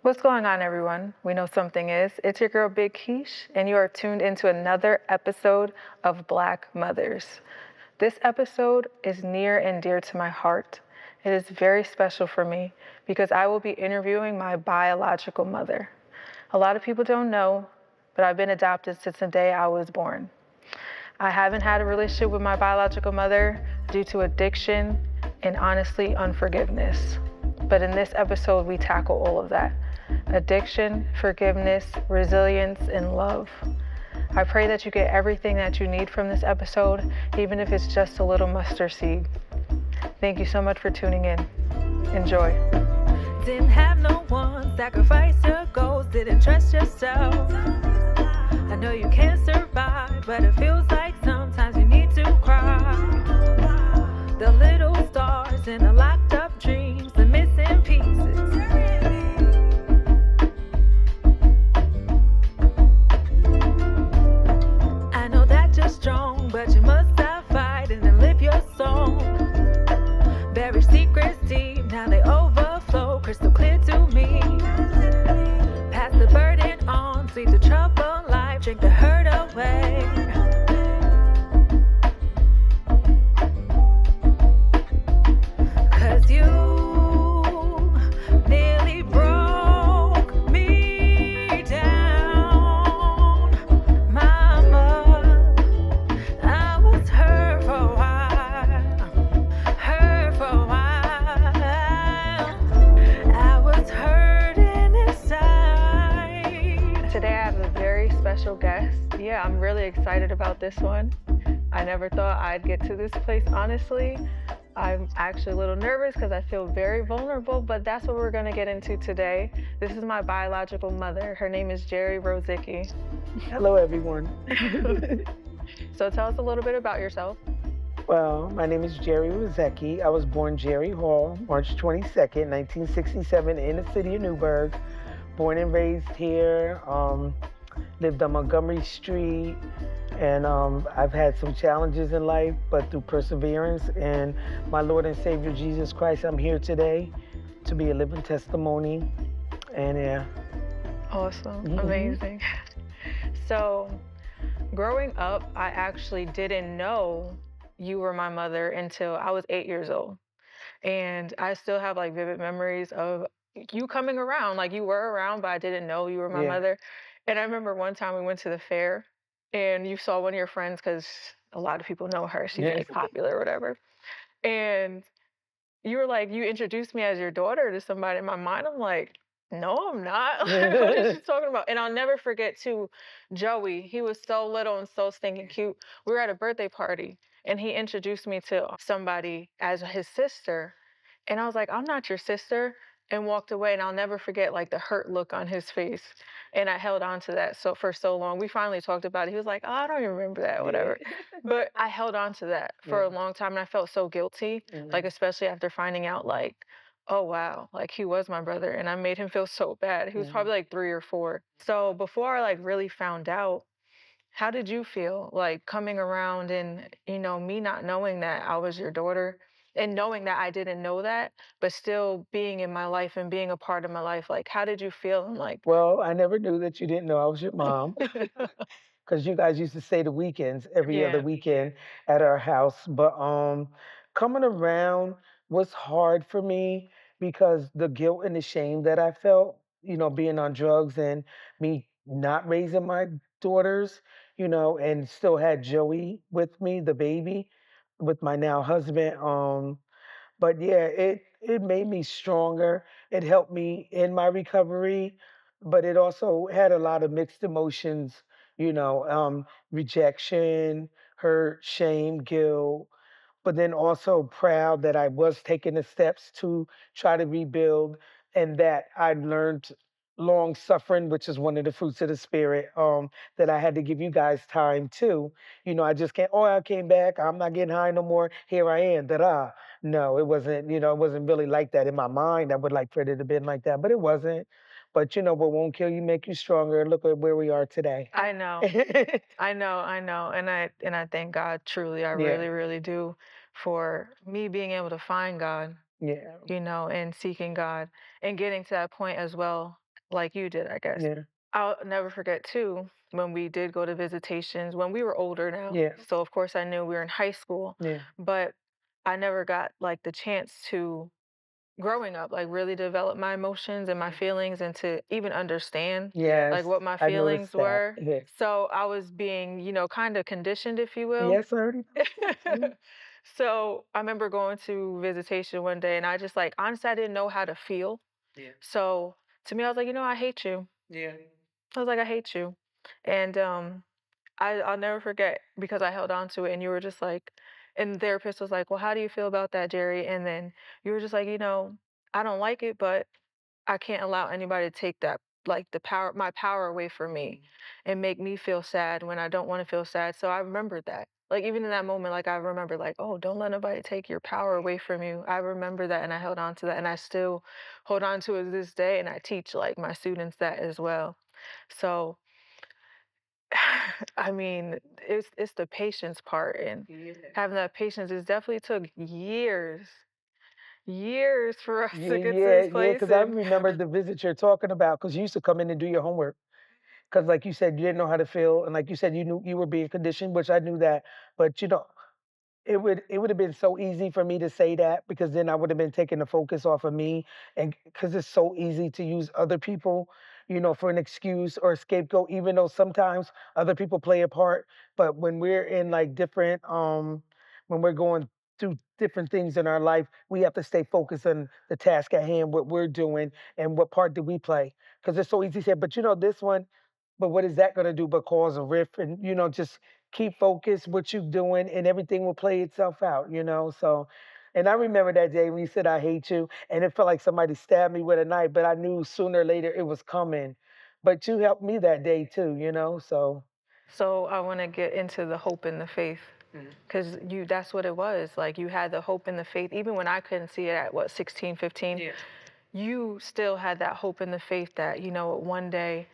What's going on, everyone? We know something is. It's your girl, Big Keish, and you are tuned into another episode of Black Mothers. This episode is near and dear to my heart. It is very special for me because I will be interviewing my biological mother. A lot of people don't know, but I've been adopted since the day I was born. I haven't had a relationship with my biological mother due to addiction and honestly unforgiveness. But in this episode, we tackle all of that: addiction, forgiveness, resilience, and love. I pray that you get everything that you need from this episode, even if it's just a little mustard seed. Thank you so much for tuning in. Enjoy. Didn't have no one, sacrifice your goals, didn't trust yourself. I know you can't survive, but it feels like sometimes you need to cry. The little stars and the locked up dreams, the missing pieces. I know that you're strong, but you must stop fighting and live your song. Bury secrets deep, now they overflow, crystal clear to me. Pass the burden on, sweep the trouble life, drink the hurt away. Cause you nearly broke me down, mama. I was hurt for a while, hurt for a while. I was hurting inside. Today I have a very special guest. Yeah, I'm really excited about this one. I never thought I'd get to this place, honestly. I'm actually a little nervous because I feel very vulnerable, but that's what we're going to get into today. This is my biological mother. Her name is Gerri Rosiecki. Hello, everyone. So tell us a little bit about yourself. Well, my name is Gerri Rosiecki. I was born Jerry Hall, March 22nd, 1967, in the city of Newburgh. Born and raised here, lived on Montgomery Street, and I've had some challenges in life, but through perseverance and my Lord and Savior Jesus Christ, I'm here today to be a living testimony. And yeah. Awesome. Mhm. Amazing. So growing up, I actually didn't know you were my mother until I was 8 years old. And I still have like vivid memories of you coming around. Like you were around, but I didn't know you were my Yeah. mother. And I remember one time we went to the fair and you saw one of your friends, because a lot of people know her. She's Yes. like popular or whatever. And you were like, you introduced me as your daughter to somebody. In my mind, I'm like, no, I'm not. Like, what is she talking about? And I'll never forget too, Joey. He was so little and so stinking cute. We were at a birthday party and he introduced me to somebody as his sister. And I was like, I'm not your sister, and walked away. And I'll never forget like the hurt look on his face. And I held on to that for so long. We finally talked about it. He was like, oh, I don't even remember that, whatever. But I held on to that for a long time and I felt so guilty, like especially after finding out like, oh wow, like he was my brother and I made him feel so bad. He was probably like 3 or 4. So before I like really found out, how did you feel like coming around and, me not knowing that I was your daughter and knowing that I didn't know that, but still being in my life and being a part of my life? Like, how did you feel? And like, Well, I never knew that you didn't know I was your mom, because you guys used to stay the weekends every other yeah, weekend at our house. But coming around was hard for me because the guilt and the shame that I felt, being on drugs and me not raising my daughters, and still had Joey with me, the baby, with my now husband. But yeah, it made me stronger. It helped me in my recovery, but it also had a lot of mixed emotions, rejection, hurt, shame, guilt, but then also proud that I was taking the steps to try to rebuild, and that I learned long suffering, which is one of the fruits of the spirit, that I had to give you guys time too. I just can't, oh, I came back, I'm not getting high no more, here I am, da-da. No, it wasn't, it wasn't really like that in my mind. I would like for it to have been like that, but it wasn't. But what won't kill you make you stronger. Look at where we are today. I know. I know. And I thank God truly. I Yeah, really, really do, for me being able to find God, yeah. and seeking God and getting to that point as well like you did, I guess. Yeah. I'll never forget too when we did go to visitations when we were older now. Yeah. So of course I knew we were in high school, Yeah. but I never got like the chance to growing up like really develop my emotions and my feelings and to even understand Yes. like what my I feelings noticed that. were. Yeah. So I was being, kind of conditioned, if you will. Yes, I already know. Mhm. So I remember going to visitation one day and I just like honestly I didn't know how to feel. So to me I was like, I hate you. I was like, I hate you. And I'll never forget because I held on to it and you were just like, and the therapist was like, well, how do you feel about that, Gerri? And then you were just like, I don't like it, but I can't allow anybody to take that, like my power away from me and make me feel sad when I don't want to feel sad. So I remembered that. Like even in that moment, like I remember like, oh, don't let nobody take your power away from you. I remember that and I held on to that and I still hold on to it to this day and I teach like my students that as well. So I mean, it's the patience part and having that patience. It definitely took years for us Yeah, to get to yeah, this yeah. place. Because I And remember the visit you're talking about. Because you used to come in and do your homework. Because, like you said, you didn't know how to feel, and like you said, you knew you were being conditioned, which I knew that. But it would have been so easy for me to say that because then I would have been taking the focus off of me, and because it's so easy to use other people, for an excuse or a scapegoat, even though sometimes other people play a part. But when we're in like different, when we're going through different things in our life, we have to stay focused on the task at hand, what we're doing, and what part do we play. Because it's so easy to say, but this one, but what is that going to do but cause a rift? And just keep focused what you're doing and everything will play itself out. So, and I remember that day when you said I hate you and it felt like somebody stabbed me with a knife, but I knew sooner or later it was coming. But you helped me that day too. So so I want to get into the hope and the faith because that's what it was. Like you had the hope and the faith, even when I couldn't see it at what, 16, 15, you still had that hope and the faith that, one day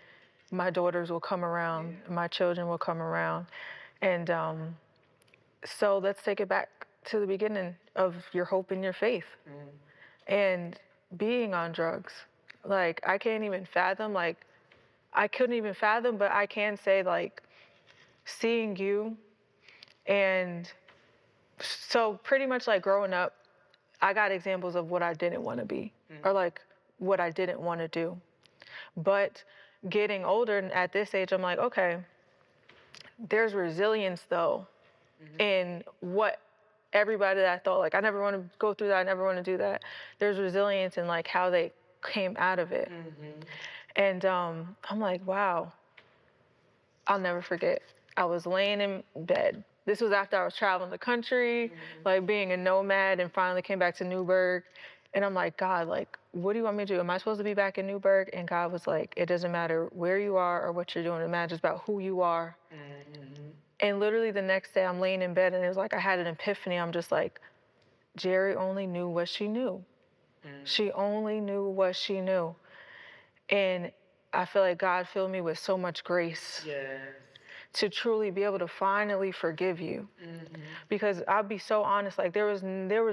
my daughters will come around, my children will come around. And so let's take it back to the beginning of your hope and your faith and being on drugs. Like I can't even fathom, like I couldn't even fathom, but I can say like seeing you and so pretty much like growing up, I got examples of what I didn't want to be or like what I didn't want to do. But getting older and at this age, I'm like, okay, there's resilience though in what everybody that I thought like I never want to go through that, I never want to do that. There's resilience in like how they came out of it. And I'm like, wow, I'll never forget. I was laying in bed. This was after I was traveling the country, like being a nomad, and finally came back to Newburgh. And I'm like, God, like, what do you want me to do? Am I supposed to be back in Newburgh? And God was like, it doesn't matter where you are or what you're doing. It matters about who you are. And literally the next day, I'm laying in bed, and it was like I had an epiphany. I'm just like, Gerri only knew what she knew. She only knew what she knew. And I feel like God filled me with so much grace to truly be able to finally forgive you. Because I'll be so honest, like there was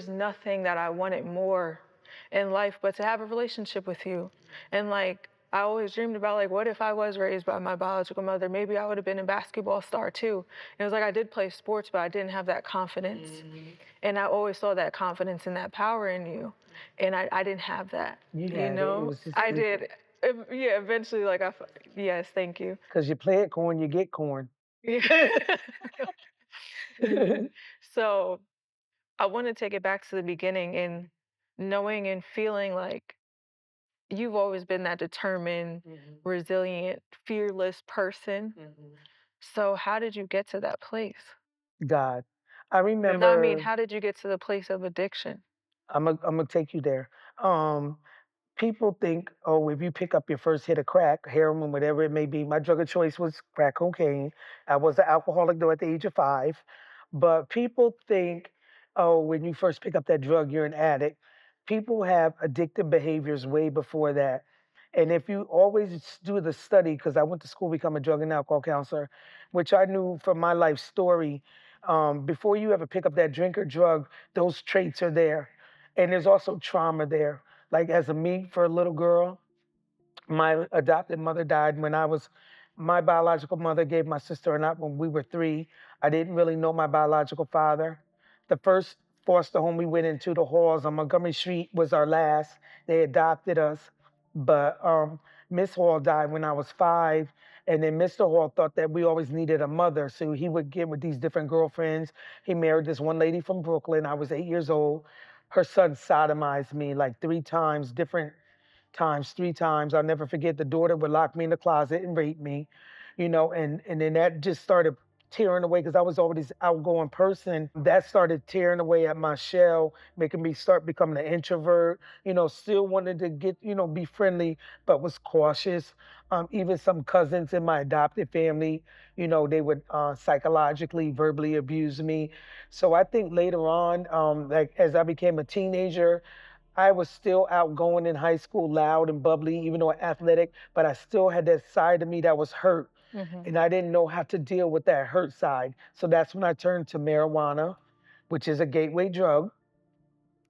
nothing that I wanted more in life but to have a relationship with you. And like I always dreamed about like what if I was raised by my biological mother? Maybe I would have been a basketball star too. And it was like I did play sports, but I didn't have that confidence. And I always saw that confidence and that power in you. And I didn't have that. you You had it. It know? was just I did. Yeah, eventually like yes, thank you. because you plant corn, you get corn. Yeah. So I want to take it back to the beginning and knowing and feeling like you've always been that determined, resilient, fearless person. So how did you get to that place? God. I No, I mean, remember how did you get to the place of addiction? I'm gonna take you there. Um, People think, oh, if you pick up your first hit of crack, heroin, whatever it may be, my drug of choice was crack cocaine. I was an alcoholic though at the age of 5. But people think, oh, when you first pick up that drug, you're an addict. People have addictive behaviors way before that. And if you always do the study, because I went to school to become a drug and alcohol counselor, which I knew from my life story, before you ever pick up that drink or drug, those traits are there. And there's also trauma there like as a me for a little girl, My adopted mother died when my biological mother gave my sister and I when we were 3. I didn't really know my biological father. The first foster home we went into, the Halls on Montgomery Street, was our last. They adopted us, but Miss Hall died when I was 5, and then Mr. Hall thought that we always needed a mother, so he would get with these different girlfriends. He married this one lady from Brooklyn. I was 8 years old. Her son sodomized me like 3 times, different times, 3 times. I'll never forget, the daughter would lock me in the closet and rape me, and then that just started tearing away because I was always this outgoing person. That started tearing away at my shell, making me start becoming an introvert, still wanted to get, be friendly, but was cautious. Even some cousins in my adopted family, they would psychologically, verbally abuse me. So I think later on, like as I became a teenager, I was still outgoing in high school, loud and bubbly, even though athletic, but I still had that side of me that was hurt. Mhm. And I didn't know how to deal with that hurt side. So that's when I turned to marijuana, which is a gateway drug,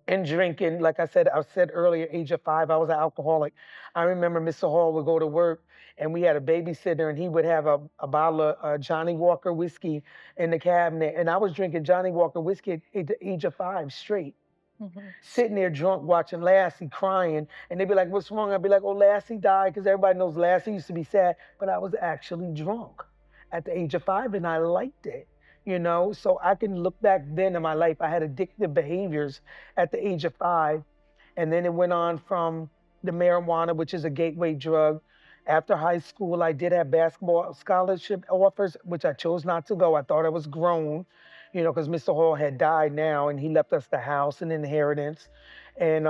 and drinking. Like I said earlier, age of 5, I was an alcoholic. I remember Mr. Hall would go to work and we had a babysitter and he would have a bottle of Johnny Walker whiskey in the cabinet. And I was drinking Johnny Walker whiskey at the age of 5 straight, Mhm. sitting there drunk watching Lassie crying. And they'd be like, "What's wrong?" I'd be like, "Oh, Lassie died," because everybody knows Lassie used to be sad. But I was actually drunk at the age of 5 and I liked it. So I can look back then in my life. I had addictive behaviors at the age of 5. And then it went on from the marijuana, which is a gateway drug. After high school, I did have basketball scholarship offers, which I chose not to go. I thought I was grown, because Mr. Hall had died now and he left us the house and inheritance. And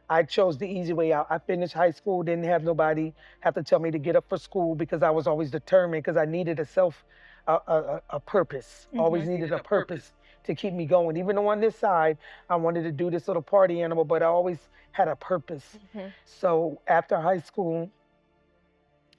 I chose the easy way out. I finished high school, didn't have nobody have to tell me to get up for school because I was always determined because I needed a purpose, always Mhm. needed a purpose to keep me going. Even though on this side, I wanted to do this little party animal, but I always had a purpose. Mhm. So after high school,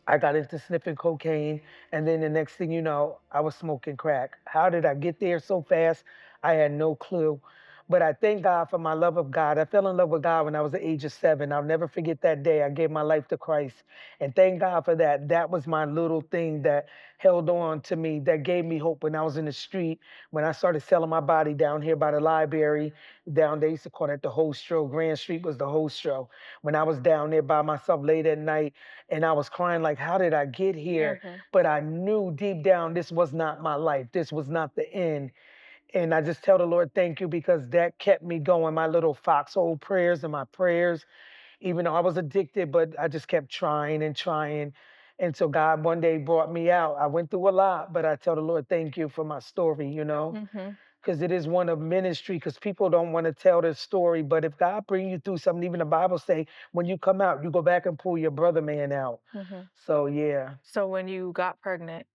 I got into sniffing cocaine, and then the next thing you know, I was smoking crack. How did I get there so fast? I had no clue. But I thank God for my love of God. I fell in love with God when I was the age of 7. I'll never forget that day. I gave my life to Christ. And thank God for that. That was my little thing that held on to me, that gave me hope when I was in the street, when I started selling my body down here by the library. Down there, they used to call it the Hostro. Grand Street was the Hostro. When I was down there by myself late at night, and I was crying like, how did I get here? Mhm. But I knew deep down this was not my life. This was not the end. And I just tell the Lord, thank you, because that kept me going. My little foxhole prayers and my prayers, even though I was addicted, but I just kept trying and trying. And so God one day brought me out. I went through a lot, but I tell the Lord, thank you for my story, Mhm. because it is one of ministry, because people don't want to tell their story. But if God bring you through something, even the Bible say, when you come out, you go back and pull your brother man out. Mhm. So yeah, So when you got pregnant,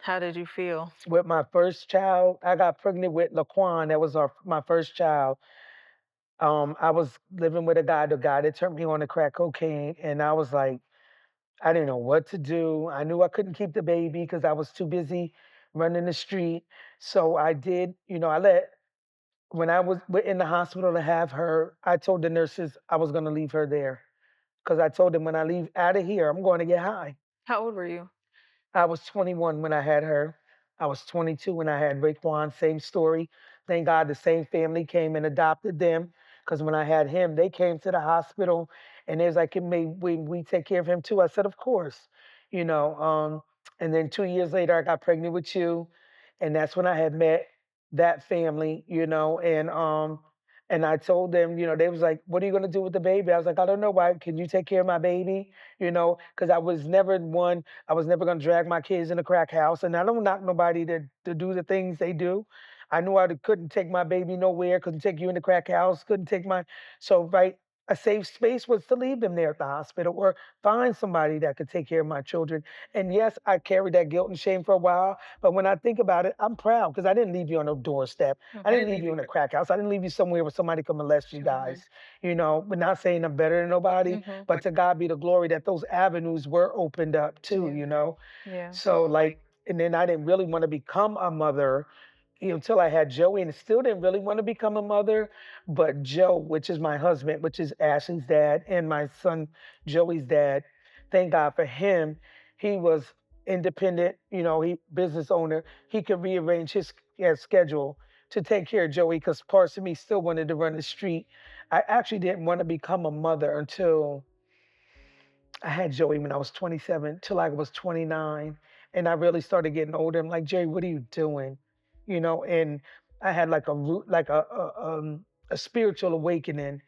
how did you feel? with my first child, I got pregnant with Laquan. That was my first child. I was living with the guy that turned me on to crack cocaine, and I was like, I didn't know what to do. I knew I couldn't keep the baby because I was too busy running the street. So I did, when I was in the hospital to have her, I told the nurses I was going to leave her there because I told them when I leave out of here, I'm going to get high. How old were you? I was 21 when I had her. I was 22 when I had Raekwon. Same story. Thank God the same family came and adopted them. Because when I had him, they came to the hospital and they was like, "May we take care of him too?" I said, "Of course." You know. And then 2 years later, I got pregnant with you, and that's when I had met that family. And I told them, they was like, "What are you gonna do with the baby?" I was like, "I don't know. Why? Can you take care of my baby?" Because I was never gonna drag my kids in a crack house, and I don't knock nobody to do the things they do. I knew couldn't take my baby nowhere, couldn't take you in the crack house, couldn't take my so right. A safe space was to leave them there at the hospital or find somebody that could take care of my children. And yes, I carried that guilt and shame for a while, but when I think about it, I'm proud because I didn't leave you on a doorstep. I Okay. didn't leave you in a crack house. I didn't leave you somewhere where somebody could molest you Mhm. guys. But not saying I'm better than nobody, Mhm. but to God be the glory that those avenues were opened up Yeah. too. Yeah. So like, and then I didn't really want to become a mother, until I had Joey, and still didn't really want to become a mother. But Joe, which is my husband, which is Ashley's dad, and my son Joey's dad, thank God for him. He was independent, he business owner. He could rearrange his schedule to take care of Joey because parts of me still wanted to run the street. I actually didn't want to become a mother until I had Joey when I was 27 till I was 29, and I really started getting older. I'm like, Jerry, what are you doing? And I had like a root, like a spiritual awakening,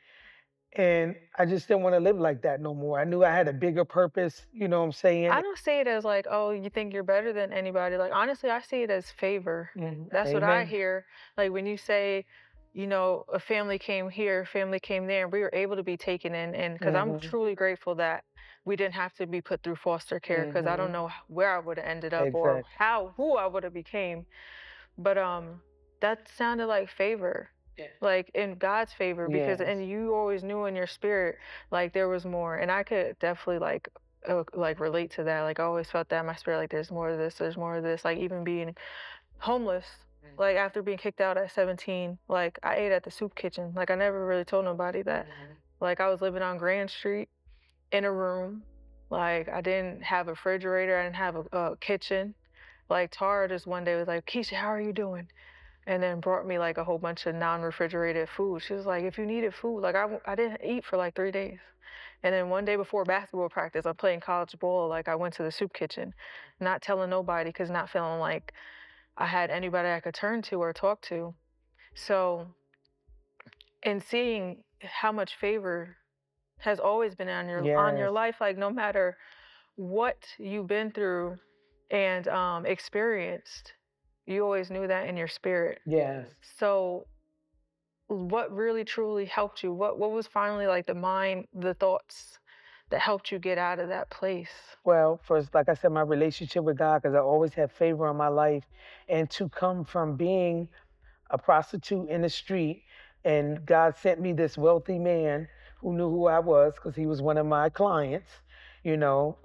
and I just didn't want to live like that no more. I knew I had a bigger purpose. You know what I'm saying? I don't see it as like, oh, you think you're better than anybody. Like, honestly, I see it as favor. That's what I Amen. hear. Like, when you say, a family came here, family came there, and we were able to be taken in. And because I'm Hmm. truly grateful that we didn't have to be put through foster care, because I don't Hmm. know where I would have ended up or Exactly. who I would have became. But that sounded like favor, like in God's favor, because Yes. and you always knew in your spirit like there was more, and I could definitely like relate to that. Like I always felt that in my spirit, like there's more of this, there's more of this. Like even being homeless, like after being kicked out at 17, like I ate at the soup kitchen. Like I never really told nobody that. Like I was living on Grand Street in a room. Like I didn't have a refrigerator, I didn't have a kitchen. Like Tara just one day was like, Keisha, how are you doing? And then brought me like a whole bunch of non-refrigerated food. She was like, if you needed food, like I didn't eat for like 3 days. And then one day before basketball practice, I'm playing college ball. Like I went to the soup kitchen, not telling nobody because not feeling like I had anybody I could turn to or talk to. So, and seeing how much favor has always been on your Yes. life, like no matter what you've been through and experienced, you always knew that in your spirit. Yes. So what really truly helped you? What was finally like the thoughts that helped you get out of that place? Well, first, like I said, my relationship with God, because I always had favor in my life, and to come from being a prostitute in the street, and God sent me this wealthy man who knew who I was because he was one of my clients, you know.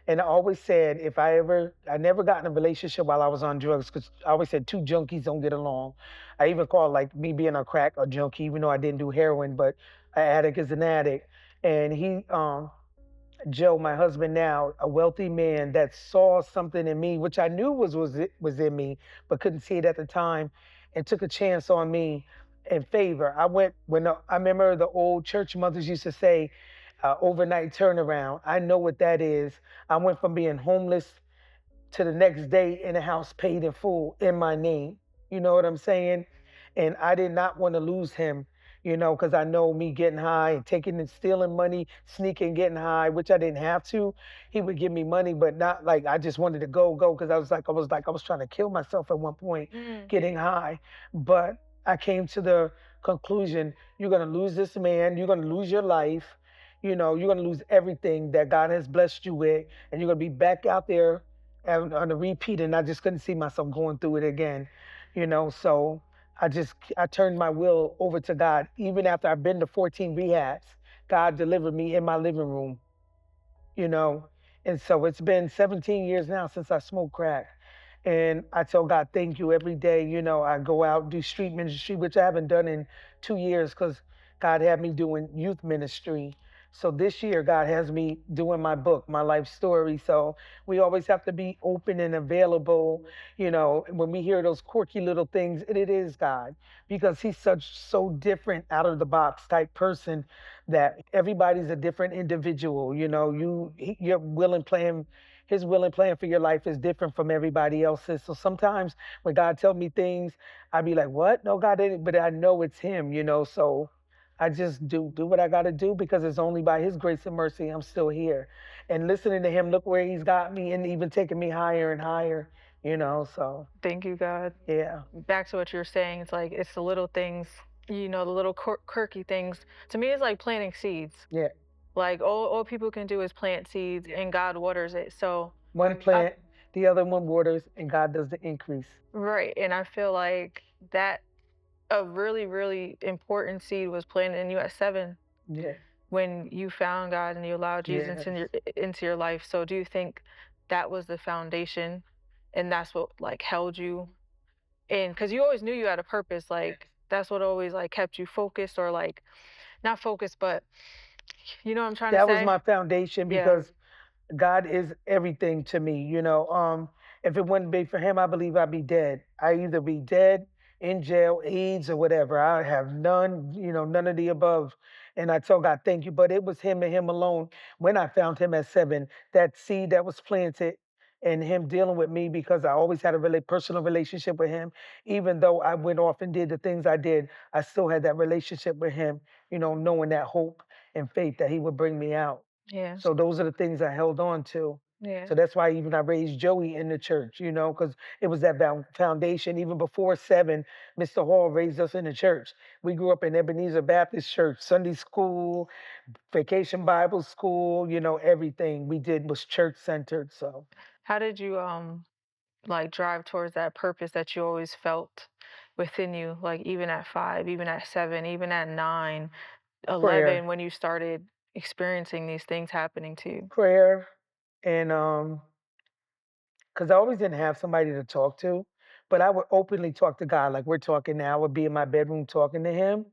And I always said I never got in a relationship while I was on drugs because I always said two junkies don't get along. I even called like me being a crack a junkie, even though I didn't do heroin, but an addict is an addict. And Joe, my husband now, a wealthy man that saw something in me, which I knew was in me, but couldn't see it at the time, and took a chance on me in favor. I remember the old church mothers used to say, overnight turnaround. I know what that is. I went from being homeless to the next day in a house paid in full in my name. You know what I'm saying? And I did not want to lose him, because I know me getting high and taking and stealing money, sneaking, getting high, which I didn't have to. He would give me money, but not like I just wanted to go, because I was trying to kill myself at one point, Mm. getting high. But I came to the conclusion, you're gonna lose this man, you're gonna lose your life, you're gonna lose everything that God has blessed you with, and you're gonna be back out there and on a repeat, and I just couldn't see myself going through it again, So I turned my will over to God. Even after I've been to 14 rehabs, God delivered me in my living room, you know. And so it's been 17 years now since I smoked crack. And I tell God, thank you every day. I go out, do street ministry, which I haven't done in 2 years because God had me doing youth ministry. So this year, God has me doing my book, my life story. So we always have to be open and available. When we hear those quirky little things, it is God because He's so different, out of the box type person that everybody's a different individual. Your will and plan, His will and plan for your life is different from everybody else's. So sometimes when God tells me things, I be like, "What? No, God didn't." But I know it's Him. So I just do what I got to do because it's only by His grace and mercy I'm still here, and listening to Him. Look where He's got me, and even taking me higher and higher. So Thank you, God. yeah, Back to what you were saying, it's like it's the little things, the little quirky things. To me, it's like planting seeds. yeah. Like all people can do is plant seeds, and God waters it. So One I plant, the other one waters, and God does the increase. right, and I feel like that a really really important seed was planted in you at 7 Yeah. when you found God and you allowed Jesus Yes. into your life. So do you think that was the foundation, and that's what like held you in? Because you always knew you had a purpose. Like that's what always like kept you focused, or like not focused, but you know what I'm trying to That was say? my foundation Yeah. because God is everything to me. If it wouldn't be for him, I believe I'd be dead. I either be dead, in jail, AIDS, or whatever. I have none, none of the above. And I tell God, thank you. But it was him and him alone when I found him at 7. That seed that was planted and him dealing with me because I always had a really personal relationship with him. Even though I went off and did the things I did, I still had that relationship with him, knowing that hope and faith that he would bring me out. Yeah. So those are the things I held on to. Yeah. So that's why even I raised Joey in the church, because it was that foundation. Even before 7, Mr. Hall raised us in the church. We grew up in Ebenezer Baptist Church, Sunday school, vacation Bible school, everything we did was church centered. So How did you like drive towards that purpose that you always felt within you, like even at 5, even at 7, even at 9, prayer, 11, when you started experiencing these things happening to you? prayer, and because I always didn't have somebody to talk to, but I would openly talk to God like we're talking now. I would be in my bedroom talking to him.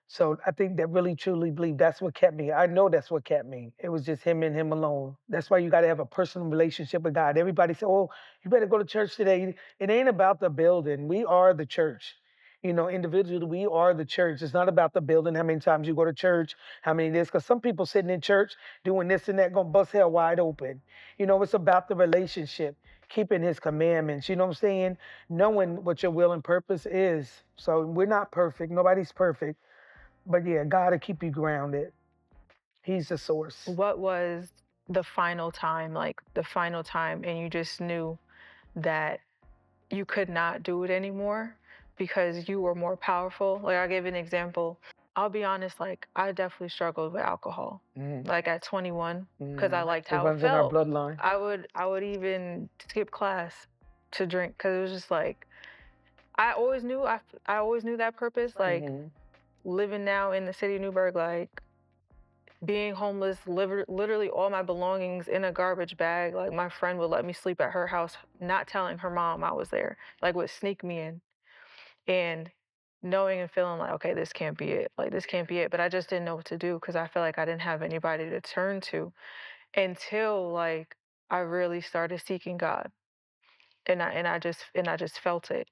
So I think that really truly believe that's what kept me. I know that's what kept me. It was just him and him alone. That's why you got to have a personal relationship with God. Everybody say, "Oh, you better go to church today." It ain't about the building. We are the church. Individually, we are the church. It's not about the building, how many times you go to church, how many this, because some people sitting in church doing this and that, gonna bust hell wide open. It's about the relationship, keeping his commandments, you know what I'm saying? Knowing what your will and purpose is. So we're not perfect. Nobody's perfect. But yeah, God to keep you grounded. He's the source. What was the final time, like the final time, and you just knew that you could not do it anymore because you were more powerful? Like, I'll give you an example. I'll be honest, like, I definitely struggled with alcohol. Like at 21, because I liked It how it runs in our felt. bloodline. I would even skip class to drink because it was just like I always knew that purpose. Like Hmm. living now in the city of Newburgh, like being homeless, literally all my belongings in a garbage bag. Like my friend would let me sleep at her house, not telling her mom I was there. Like would sneak me in, and knowing and feeling like, okay, this can't be it. Like this can't be it. But I just didn't know what to do because I felt like I didn't have anybody to turn to until like I really started seeking God, and I just felt it.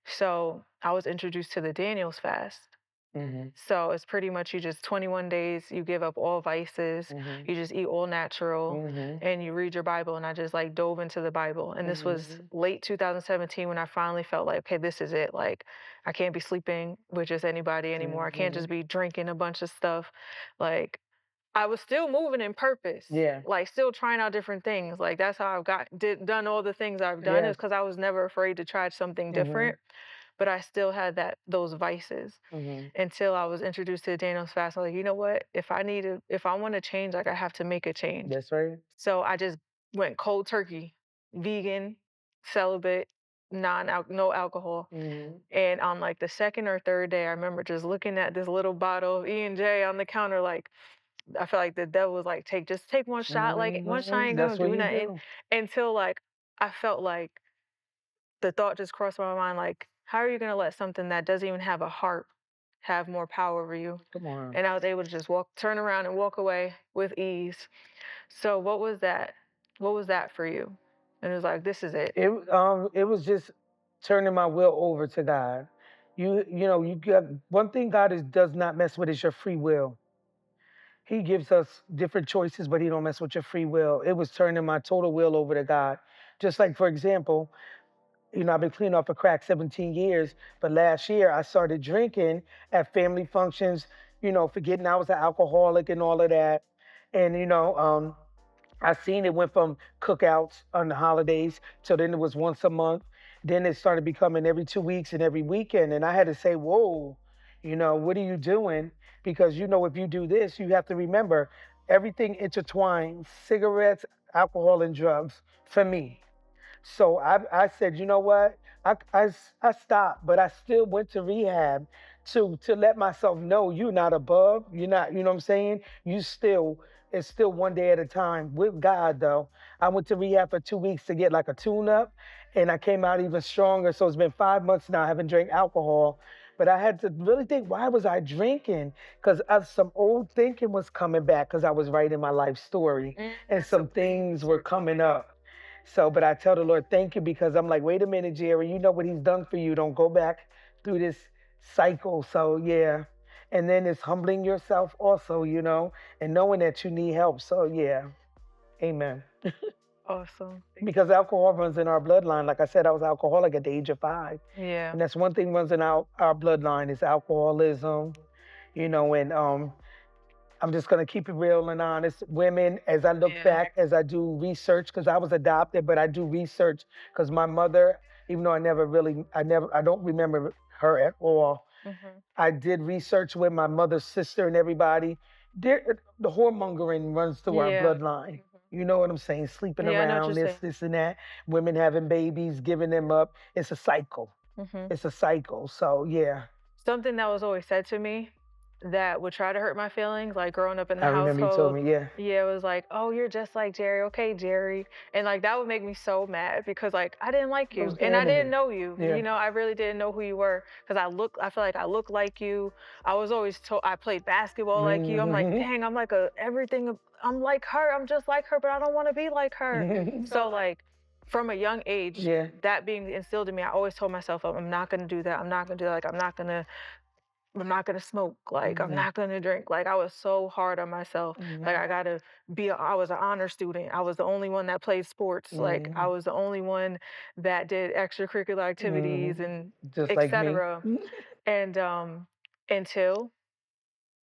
So I was introduced to the Daniel's fast. Hmm. So it's pretty much you just 21 days, you give up all vices, Hmm. you just eat all natural, Hmm. and you read your Bible. And I just like dove into the Bible. And this was Hmm. late 2017 when I finally felt like, okay, this is it. Like, I can't be sleeping with just anybody anymore. I can't Hmm. just be drinking a bunch of stuff. Like, I was still moving in purpose, Yeah. like still trying out different things. Like that's how I've done all the things I've done is Yes. because I was never afraid to try something Hmm. different, but I still had those vices Hmm. until I was introduced to Daniel's fast. I was like, you know what? If I want to change, like I have to make a change. That's right. So I just went cold turkey, vegan, celibate, no alcohol. Hmm. And on like the second or third day, I remember just looking at this little bottle of E&J on the counter, like I feel like the devil was like, just take one shot, like one shot ain't gonna That's what do you nothing. do. Until like I felt like the thought just crossed my mind, like, how are you gonna let something that doesn't even have a heart have more power over you? Come on. And I was able to just turn around and walk away with ease. So what was that for you? And it was like, this is it. It was just turning my will over to God. You got one thing God does not mess with is your free will. He gives us different choices, but he don't mess with your free will. It was turning my total will over to God. Just like, for example, I've been clean off of crack 17 years, but last year I started drinking at family functions, forgetting I was an alcoholic and all of that. And, I seen it went from cookouts on the holidays, so then it was once a month. Then it started becoming every 2 weeks and every weekend. And I had to say, whoa, what are you doing? Because, if you do this, you have to remember everything intertwines cigarettes, alcohol, and drugs for me. So I said, you know what? I stopped, but I still went to rehab to let myself know you're not above. You're not, you know what I'm saying? It's still one day at a time with God, though. I went to rehab for 2 weeks to get like a tune up, and I came out even stronger. So it's been 5 months now. I haven't drank alcohol, But I had to really think, why was I drinking? Because some old thinking was coming back because I was writing my life story and some things were coming up. So, but I tell the Lord, thank you, because I'm like, wait a minute, Jerry, you know what he's done for you. Don't go back through this cycle. So, yeah. And then it's humbling yourself also, and knowing that you need help. So, yeah. Amen. Awesome. Because alcohol runs in our bloodline. Like I said, I was alcoholic at the age of 5. Yeah. And that's one thing runs in our bloodline is alcoholism, and I'm just going to keep it real and honest. Women, as I look Yeah. back, as I do research, because I was adopted, but I do research because my mother, even though I don't remember her at all. Mhm. I did research with my mother's sister and everybody. The whoremongering runs through our Yeah. bloodline. You know what I'm saying? Sleeping Yeah, I know what around, you're this, saying. this, and that. Women having babies, giving them up. It's a cycle. Mhm. It's a cycle. So, yeah, Something that was always said to me that would try to hurt my feelings, like growing up in the I remember you told household, me, yeah. yeah, it was like, "Oh, you're just like Jerry. Okay, Jerry." And like that would make me so mad because like I didn't like It was you the and I didn't enemy. know you. Yeah. I really didn't know who you were because I feel like I look like you. I was always told I played basketball like you. I'm like, Hmm. "Dang, I'm like a everything. I'm like her. I'm just like her, but I don't want to be like her." So like from a young age, Yeah. that being instilled in me, I always told myself, I'm not gonna do that. I'm not gonna do that. Like I'm not gonna smoke. Like I'm Hmm. not gonna drink. Like I was so hard on myself. Like Hmm. I gotta I was an honor student. I was the only one that played sports. Like I Hmm. was the only one that did extracurricular Hmm. activities and Just like me. etc. And until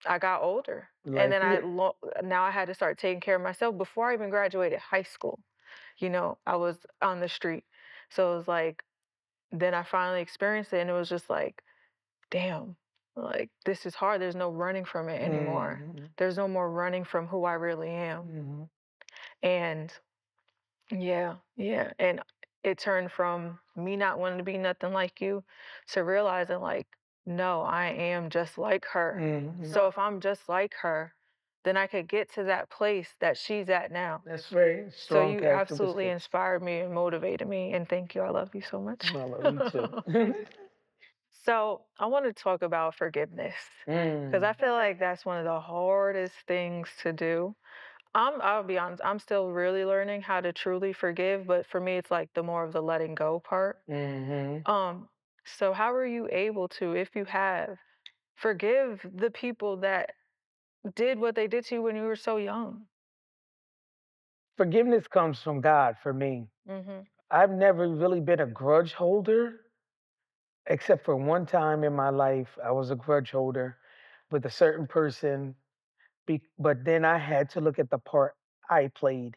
I got older. And Life then hit. now I had to start taking care of myself before I even graduated high school. I was on the street. So it was like then I finally experienced it and it was just like damn, like this is hard. There's no running from it anymore. Hmm. There's no more running from who I really am. Hmm. And yeah, yeah. And it turned from me not wanting to be nothing like you to realizing, like, no, I am just like her. Hmm. So if I'm just like her, then I could get to that place that she's at now. That's very So strong you absolutely characteristics. inspired me and motivated me. And thank you. I love you so I much. love you too. So I want to talk about forgiveness because I Mm. feel like that's one of the hardest things to do. I'll be honest, I'm still really learning how to truly forgive, but for me, it's like the more of the letting go part. Hmm. Um, so how are you able to, if you have, forgive the people that did what they did to you when you were so young? Forgiveness comes from God for me. Mm-hmm. I've never really been a grudge holder, except for one time in my life, I was a grudge holder with a certain person. But then I had to look at the part I played.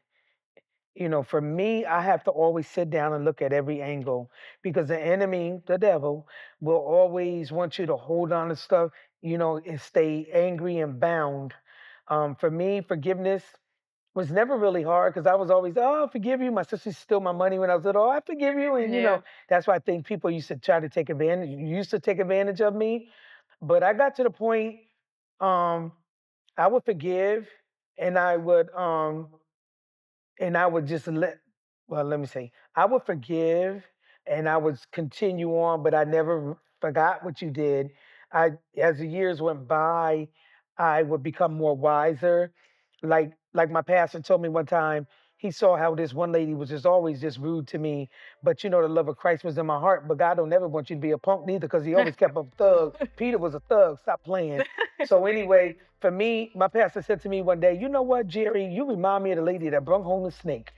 For me, I have to always sit down and look at every angle because the enemy, the devil, will always want you to hold on to stuff, and stay angry and bound. For me, forgiveness was never really hard because I was always, oh, I forgive you. My sister stole my money when I was little. Oh, I forgive you. And, Yeah. that's why I think people used to try to take advantage, used to take advantage of me. But I got to the point, um, I would forgive and I would just let me say, I would forgive and I would continue on, but I never forgot what you did. As the years went by, I would become more wiser. Like my pastor told me one time, he saw how this one lady was just always just rude to me, but the love of Christ was in my heart. But God don't never want you to be a punk neither, because he always kept a thug. Peter was a thug. Stop playing. So anyway, for me, my pastor said to me one day, you know what, Jerry, you remind me of the lady that brung home the snake.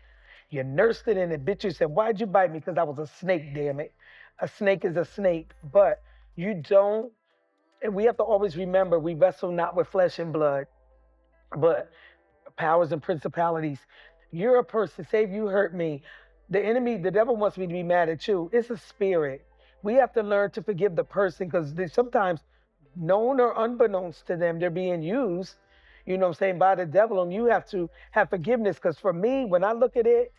You nursed it and it bit you. Said, why'd you bite me? Because I was a snake, damn it. A snake is a snake. But you don't, and we have to always remember we wrestle not with flesh and blood, but powers and principalities. You're a person, say if you hurt me, the enemy, the devil wants me to be mad at you. It's a spirit. We have to learn to forgive the person because sometimes, known or unbeknownst to them, they're being used, what I'm saying, by the devil. And you have to have forgiveness because for me, when I look at it,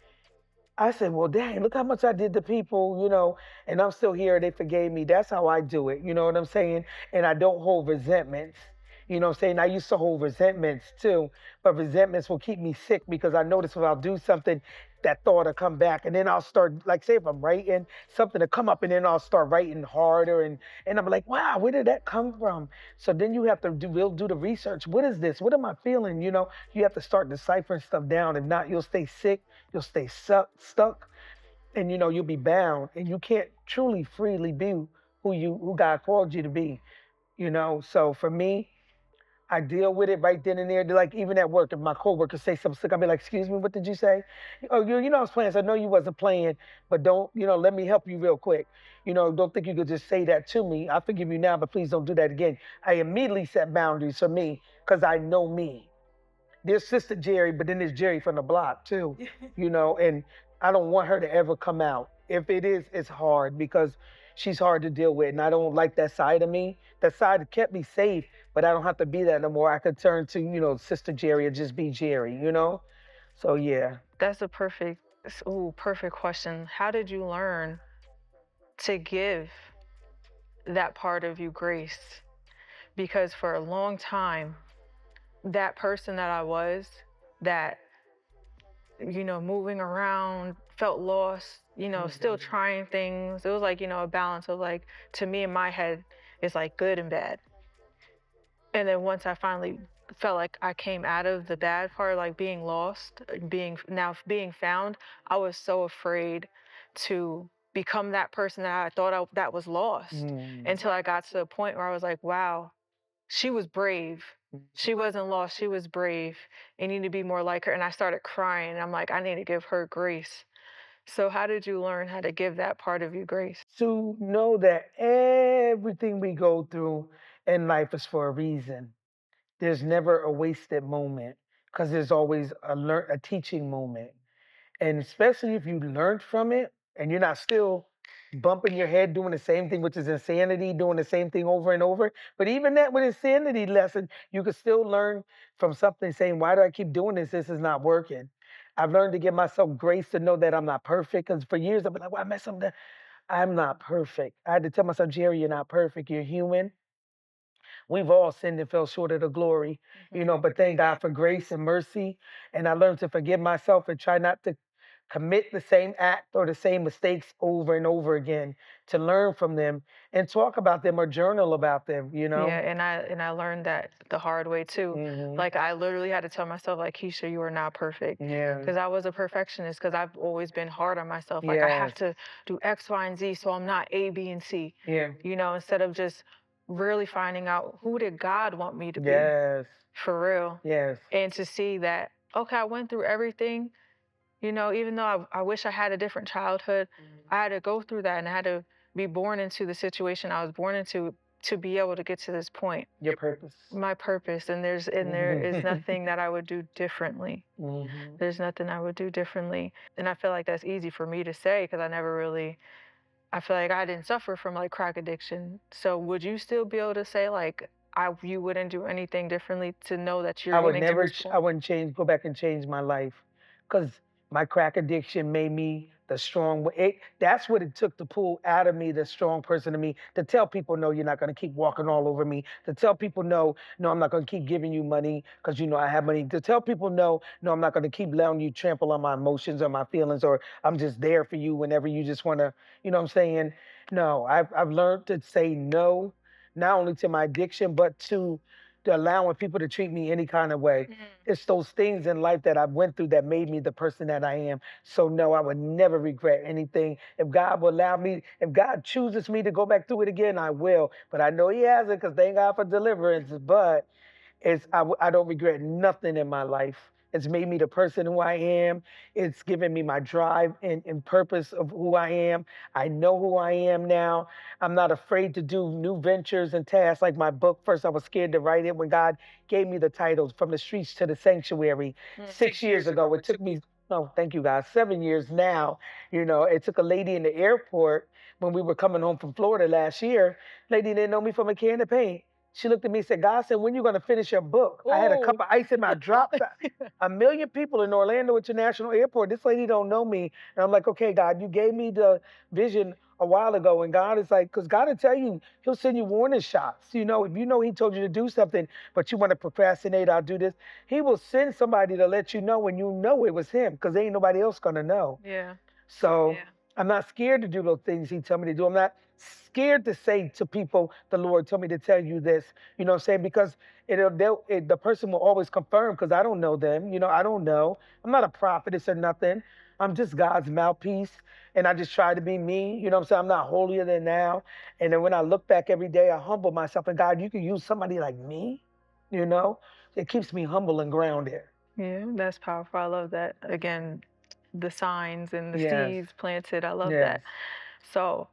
I said, well, dang, look how much I did to people, and I'm still here. They forgave me. That's how I do it. You know what I'm saying? And I don't hold resentments. You know what I'm saying? I used to hold resentments too, but resentments will keep me sick because I notice if I'll do something, that thought will come back. And then I'll start, like, say if I'm writing, something to come up and then I'll start writing harder. And I'm like, wow, where did that come from? So then you have to we'll do the research. What is this? What am I feeling? You have to start deciphering stuff down. If not, you'll stay sick, you'll stay stuck, and you'll be bound, and you can't truly freely be who God called you to be. So for me, I deal with it right then and there. Like even at work, if my coworkers say something slick, I'll be like, "Excuse me, what did you say?" Oh, I was playing. So I know you wasn't playing, but don't, let me help you real quick. Don't think you could just say that to me. I forgive you now, but please don't do that again. I immediately set boundaries for me because I know me. There's Sister Gerri, but then there's Gerri from the block too, and I don't want her to ever come out. If it is, it's hard because she's hard to deal with, and I don't like that side of me. That side that kept me safe, but I don't have to be that no more. I could turn to, Sister Gerri or just be Gerri. So yeah. That's a perfect question. How did you learn to give that part of you grace? Because for a long time, that person that I was, that, moving around, felt lost, still trying things. It was like, a balance of like, to me in my head, it's like good and bad. And then once I finally felt like I came out of the bad part, like being lost, being found, I was so afraid to become that person that I thought that was lost, until I got to the point where I was like, wow, she was brave. She wasn't lost. She was brave. I need to be more like her. And I started crying. And I'm like, I need to give her grace. So how did you learn how to give that part of you grace? To know that everything we go through in life is for a reason. There's never a wasted moment because there's always a teaching moment. And especially if you learned from it and you're not still bumping your head doing the same thing, which is insanity, doing the same thing over and over. But even that with insanity lesson, you could still learn from something saying, why do I keep doing this? This is not working. I've learned to give myself grace to know that I'm not perfect. Because for years I've been like, well, I messed up. I'm not perfect. I had to tell myself, Gerri, you're not perfect. You're human. We've all sinned and fell short of the glory, but thank God for grace and mercy. And I learned to forgive myself and try not to commit the same act or the same mistakes over and over again, to learn from them and talk about them or journal about them. Yeah, and I learned that the hard way too. Like I literally had to tell myself, like, Keisha, you are not perfect. Yeah. Because I was a perfectionist, because I've always been hard on myself. Like I have to do X, Y, and Z, so I'm not A, B, and C. Yeah. Instead of just really finding out who did God want me to be. Yes. For real. Yes. And to see that, okay, I went through everything. Even though I wish I had a different childhood, I had to go through that, and I had to be born into the situation I was born into to be able to get to this point. Your purpose. My purpose, and there is nothing that I would do differently. There's nothing I would do differently, and I feel like that's easy for me to say because I feel like I didn't suffer from like crack addiction. So would you still be able to say like you wouldn't do anything differently to know that you're I would getting to never, this point? I wouldn't go back and change my life because my crack addiction made me the strong. That's what it took to pull out of me the strong person in me, to tell people, no, you're not going to keep walking all over me. To tell people, no, I'm not going to keep giving you money because I have money. To tell people, no, I'm not going to keep letting you trample on my emotions or my feelings, or I'm just there for you whenever you just want to, what I'm saying? No, I've learned to say no, not only to my addiction, but to allowing people to treat me any kind of way. It's those things in life that I went through that made me the person that I am. So no, I would never regret anything. If God will allow me, if God chooses me to go back through it again, I will. But I know He hasn't, because thank God for deliverance. But I don't regret nothing in my life. It's made me the person who I am. It's given me my drive and purpose of who I am. I know who I am now. I'm not afraid to do new ventures and tasks like my book. First, I was scared to write it when God gave me the titles, From the Streets to the Sanctuary. 6 years ago, it took me, no, thank you, God, 7 years now. It took a lady in the airport when we were coming home from Florida last year. Lady didn't know me from a can of paint. She looked at me and said, God said, when you going to finish your book? I had a Ooh. cup of ice in my drop. A million people in Orlando International Airport. This lady don't know me. And I'm like, okay, God, you gave me the vision a while ago. And God is like, because God will tell you, he'll send you warning shots. You know, if you know he told you to do something, but you want to procrastinate, I'll do this. He will send somebody to let you know when you know it was him, because ain't nobody else going to know. Yeah. So I'm not scared to do those things he tell me to do. I'm not scared to say to people, the Lord told me to tell you this. You know what I'm saying? Because the person will always confirm, because I don't know them. You know, I don't know. I'm not a prophetess or nothing. I'm just God's mouthpiece. And I just try to be me. You know what I'm saying? I'm not holier than thou. And then when I look back every day, I humble myself. And God, you can use somebody like me. You know, it keeps me humble and grounded. Yeah, that's powerful. I love that. Again, the signs and the Yes. seeds planted. I love Yes. that. So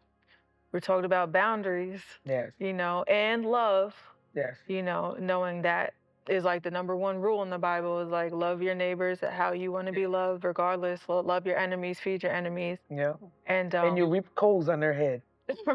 we're talking about boundaries, Yes. and love, Yes. knowing that is like the number one rule in the Bible is like love your neighbors how you want to be loved, regardless. Love your enemies, feed your enemies. Yeah. And And you reap coals on their head.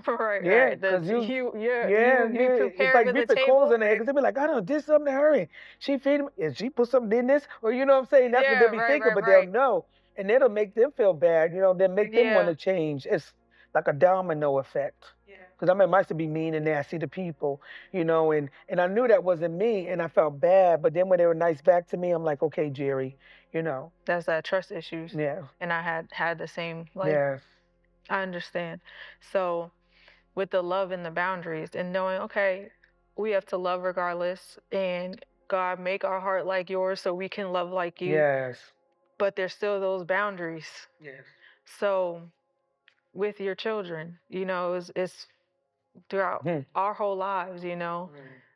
right, Yeah, right. because That's you, you yeah, be yeah. It's prepared like with the reaping coals table. on their head, because they be like, I don't did something to her, and she feed me, and she put something in this, or you know what I'm saying? That's what Yeah, they'll be right, thinking, right, but they'll right. know, and it'll make them feel bad, then make them want Yeah. to change. It's like a domino effect. Yeah. Because I mean, I used to be mean and nasty to people, and I knew that wasn't me, and I felt bad, but then when they were nice back to me, I'm like, okay, Gerri, That's that trust issues. yeah, And I had the same, yes, I understand. So with the love and the boundaries and knowing, okay, we have to love regardless, and God make our heart like yours so we can love like you. yes, But there's still those boundaries. yes, So with your children, it's throughout hmm, our whole lives,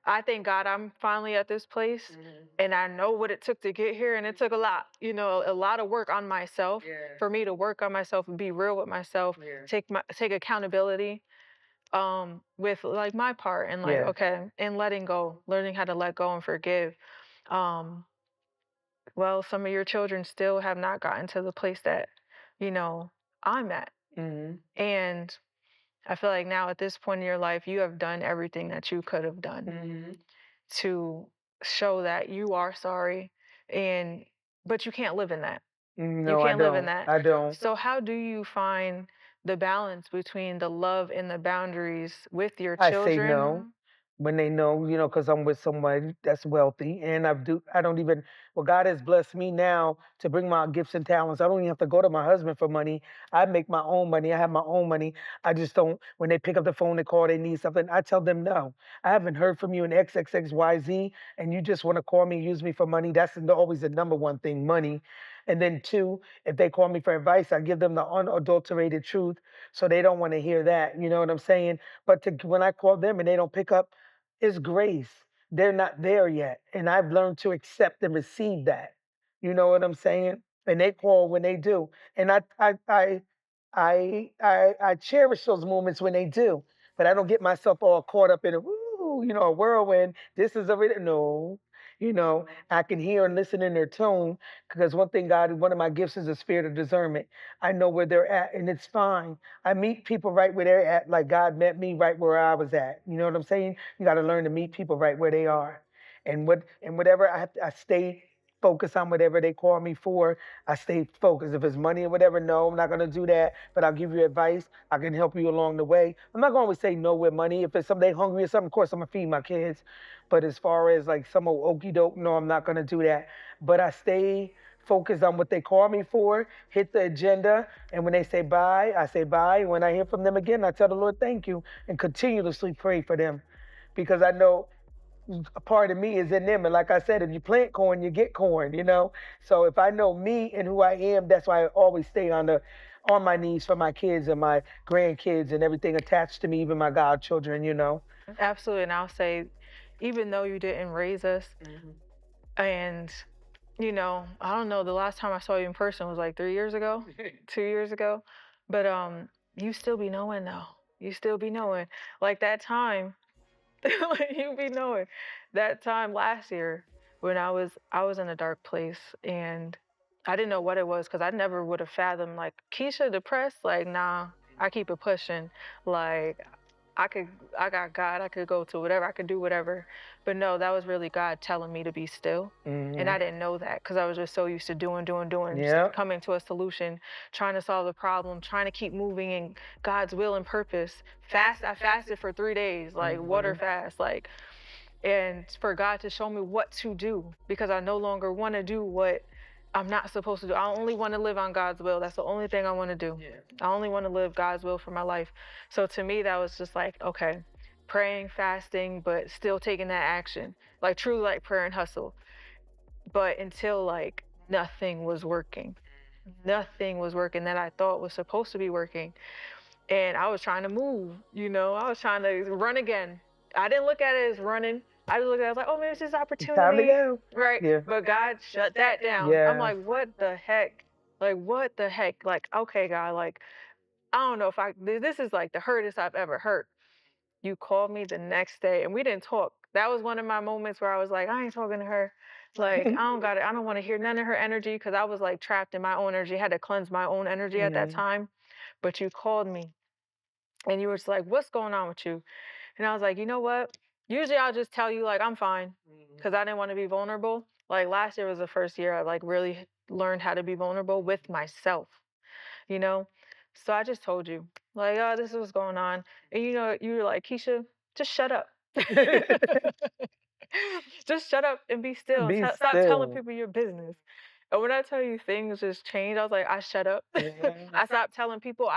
I thank God I'm finally at this place and I know what it took to get here. And it took a lot, a lot of work on myself for me to work on myself and be real with myself, take accountability with like my part and like, yeah, okay, and letting go, learning how to let go and forgive. Um, well, some of your children still have not gotten to the place that, you know, I'm at. hmm, And I feel like now at this point in your life, you have done everything that you could have done hmm. to show that you are sorry. And but you can't live in that. You No, I can't live in don't. that. I don't. So how do you find the balance between the love and the boundaries with your I say no children? when they know, because I'm with somebody that's wealthy, and I don't even. Well, God has blessed me now to bring my gifts and talents. I don't even have to go to my husband for money. I make my own money. I have my own money. I just don't. When they pick up the phone, they call, they need something. I tell them no. I haven't heard from you in XXXYZ, and you just want to call me, use me for money. That's always the number one thing, money. And then two, if they call me for advice, I give them the unadulterated truth, so they don't want to hear that. You know what I'm saying? But when I call them and they don't pick up, it's grace. They're not there yet. And I've learned to accept and receive that. You know what I'm saying? And they call when they do. And I cherish those moments when they do. But I don't get myself all caught up in a whirlwind. This is a no. I can hear and listen in their tone, because one of my gifts is a spirit of discernment. I know where they're at, and it's fine. I meet people right where they're at, like God met me right where I was at. You know what I'm saying? You got to learn to meet people right where they are, and whatever I stay focused on whatever they call me for. I stay focused. If it's money or whatever, no, I'm not gonna do that. But I'll give you advice. I can help you along the way. I'm not gonna always say no with money. If it's something hungry or something, of course I'm gonna feed my kids. But as far as like some old okey doke, no, I'm not gonna do that. But I stay focus on what they call me for, hit the agenda, and when they say bye, I say bye. When I hear from them again, I tell the Lord thank you and continuously pray for them, because I know a part of me is in them. And like I said, if you plant corn, you get corn. So if I know me and who I am, that's why I always stay on my knees for my kids and my grandkids and everything attached to me, even my godchildren. Absolutely. And I'll say, even though you didn't raise us, and I don't know, the last time I saw you in person was like 3 years ago, 2 years ago. But you still be knowing though. You still be knowing. Like that time, like you be knowing that time last year when I was in a dark place and I didn't know what it was because I never would have fathomed like Keisha depressed. Like, nah, I keep it pushing. Like I got God, I could go to whatever, I could do whatever. But no, that was really God telling me to be still. And I didn't know that because I was just so used to doing, just Yeah. coming to a solution, trying to solve the problem, trying to keep moving in God's will and purpose. I fasted for 3 days, like water fast, like, and for God to show me what to do because I no longer want to do what I'm not supposed to do. I only want to live on God's will. That's the only thing I want to do. Yeah. I only want to live God's will for my life. So to me, that was just like, okay, praying, fasting, but still taking that action, like truly like prayer and hustle. But until like nothing was working, nothing was working that I thought was supposed to be working. And I was trying to move, I was trying to run again. I didn't look at it as running. I just looked at it like, oh, maybe it's this Time to opportunity. go. Right. Yeah. But God shut that down. I'm Yeah. like, what the heck? Like, what the heck? Like, okay, God, like, I don't know if this is like the hurtest I've ever hurt. You called me the next day and we didn't talk. That was one of my moments where I was like, I ain't talking to her. Like, I don't want to hear none of her energy because I was like trapped in my own energy, had to cleanse my own energy at that time. But you called me and you were just like, what's going on with you? And I was like, you know what? Usually I'll just tell you like I'm fine because I didn't want to be vulnerable. Like last year was the first year I like really learned how to be vulnerable with myself, you know? So I just told you, like, oh, this is what's going on. And you were like, Keisha, just shut up. Just shut up and be still. Be Stop telling still. people your business. And when I tell you things just changed, I was like, I shut up. Yeah. I stopped telling people.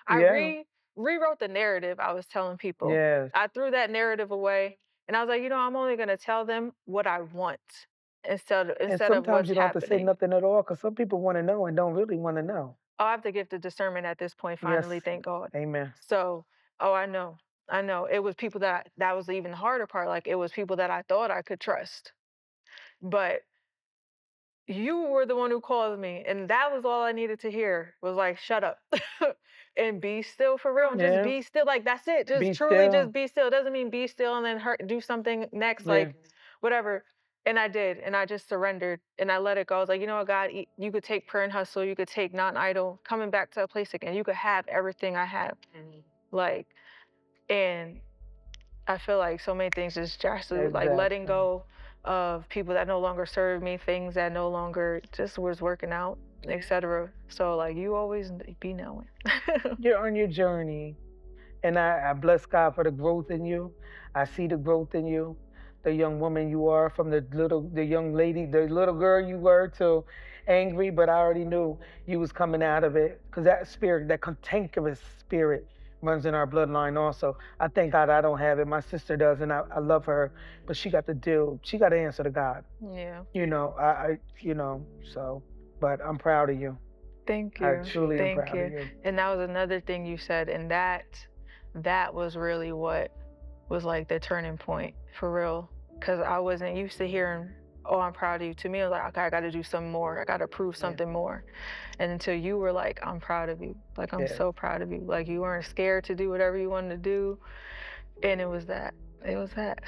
Yeah. Rewrote the narrative I was telling people. Yes. I threw that narrative away, and I was like, I'm only gonna tell them what I want And instead of sometimes what's you don't have to say happening. nothing at all because some people want to know and don't really want to know. Oh, I have the gift of discernment at this point. Yes. Finally, thank God. Amen. So, oh, I know. It was people that was the even harder part. Like it was people that I thought I could trust, but you were the one who called me, and that was all I needed to hear was like, shut up and be still for real and just Yeah. be still. Like that's it. Just Be truly still. just be still. It doesn't mean be still and then do something next, Yeah. like whatever. And I did, and I just surrendered and I let it go. I was like, you know what, God, you could take prayer and hustle, you could take non-idle, coming back to a place again. You could have everything I have. Like, and I feel like so many things just drastically, like letting Exactly. go of people that no longer serve me, things that no longer just was working out, etc. So like you always be knowing. You're on your journey. And I bless God for the growth in you. I see the growth in you, the young woman you are, from the young lady, the little girl you were to angry, but I already knew you was coming out of it because that spirit, that cantankerous spirit, runs in our bloodline also. I thank God I don't have it. My sister does, and I love her, but she got to answer to God. Yeah. So, but I'm proud of you. Thank you. I truly am Thank proud you. of you. And that was another thing you said, and that was really what was like the turning point for real. Cause I wasn't used to hearing, oh, I'm proud of you. To me, it was like, okay, I got to do something more. I got to prove something more. And until you were like, I'm proud of you. Like, I'm so proud of you. Like, you weren't scared to do whatever you wanted to do. And it was that.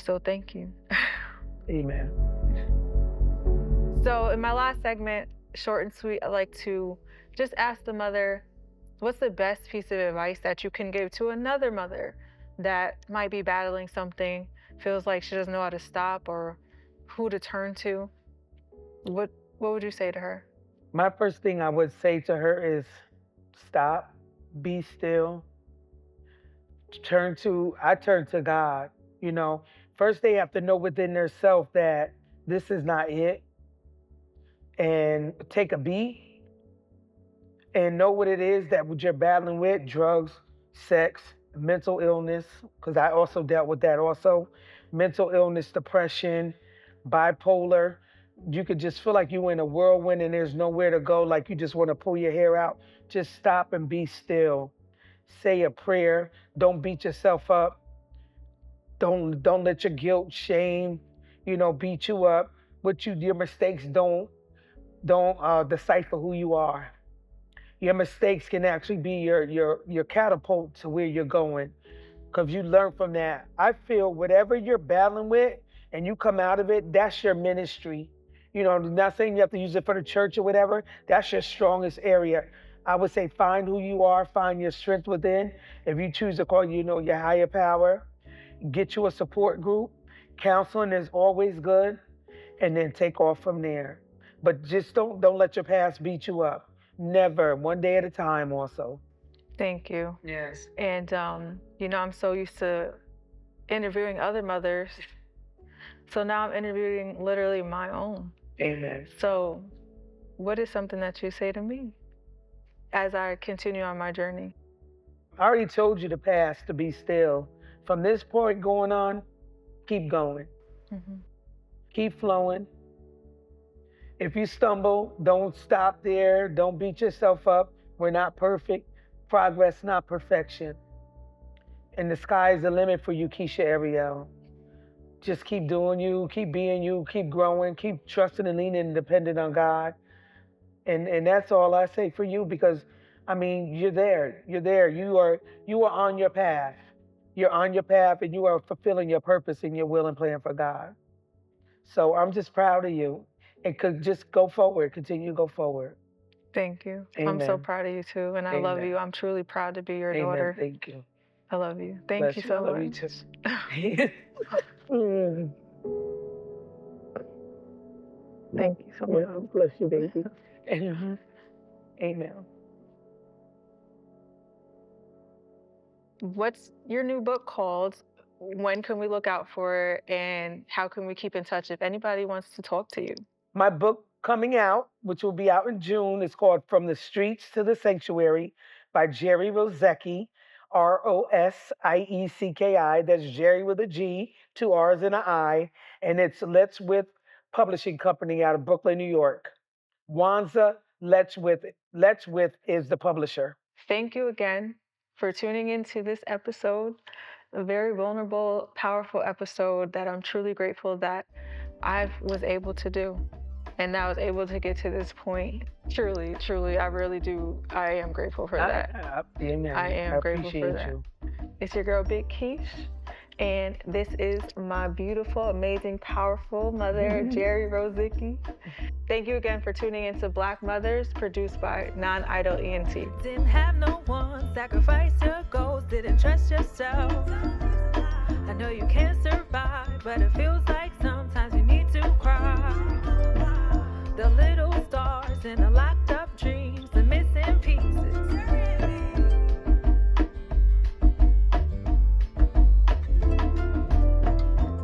So thank you. Amen. So in my last segment, short and sweet, I like to just ask the mother, what's the best piece of advice that you can give to another mother that might be battling something, feels like she doesn't know how to stop or who to turn to? What would you say to her? My first thing I would say to her is stop, be still, I turn to God. First they have to know within themselves that this is not it, and take a beat and know what it is that what you're battling with: drugs, sex, mental illness, because I also dealt with that also, mental illness, depression, bipolar. You could just feel like you're in a whirlwind and there's nowhere to go, like you just want to pull your hair out. Just stop and be still. Say a prayer. Don't beat yourself up. Don't let your guilt, shame, beat you up. Your mistakes don't decipher who you are. Your mistakes can actually be your catapult to where you're going, because you learn from that. I feel whatever you're battling with and you come out of it, that's your ministry. Not saying you have to use it for the church or whatever. That's your strongest area. I would say find who you are, find your strength within. If you choose to call, your higher power, get you a support group. Counseling is always good, and then take off from there. But just don't let your past beat you up. Never. One day at a time. Also. Thank you. Yes. And I'm so used to interviewing other mothers, so now I'm interviewing literally my own. Amen. So, what is something that you say to me as I continue on my journey? I already told you the past to be still. From this point going on, keep going. Mm-hmm. Keep flowing. If you stumble, don't stop there. Don't beat yourself up. We're not perfect. Progress, not perfection. And the sky's the limit for you, Keisha Ariel. Just keep doing you, keep being you, keep growing, keep trusting and leaning and dependent on God. And that's all I say for you, because you're there. You're there. You are on your path. You're on your path, and you are fulfilling your purpose and your will and plan for God. So I'm just proud of you. And could just go forward, continue to go forward. Thank you. Amen. I'm so proud of you too, and I love you. I'm truly proud to be your daughter. Thank you. I love you. Thank you so much. I love you too. Thank you so much. Bless you, baby. Amen. What's your new book called? When can we look out for it? And how can we keep in touch if anybody wants to talk to you? My book coming out, which will be out in June, is called From the Streets to the Sanctuary by Gerri Rosiecki, Rosiecki. That's Jerry with a G, 2 R's and an I. And it's Let's With Publishing Company out of Brooklyn, New York. Wanza Let's With is the publisher. Thank you again for tuning into this episode, a very vulnerable, powerful episode that I'm truly grateful that I was able to do. And I was able to get to this point. Truly, truly, I really do. I am grateful for that. Amen. I am grateful for that. You. It's your girl, Big Keish. And this is my beautiful, amazing, powerful mother, Gerri Rosiecki. Thank you again for tuning into Black Mothers, produced by Non-Idol ENT. Didn't have no one, sacrifice your goals, didn't trust yourself. I know you can't survive, but it feels like sometimes you need to cry. The little stars and the locked up dreams, the missing pieces.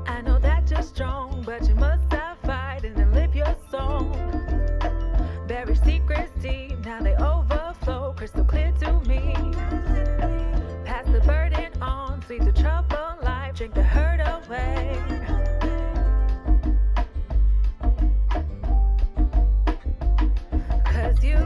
I know that you're strong, but you must stop fighting and live your song. Bury secrets deep, now they overflow, crystal clear to me. Pass the burden on, sweep the trouble life, drink the hurt away. 'Cause you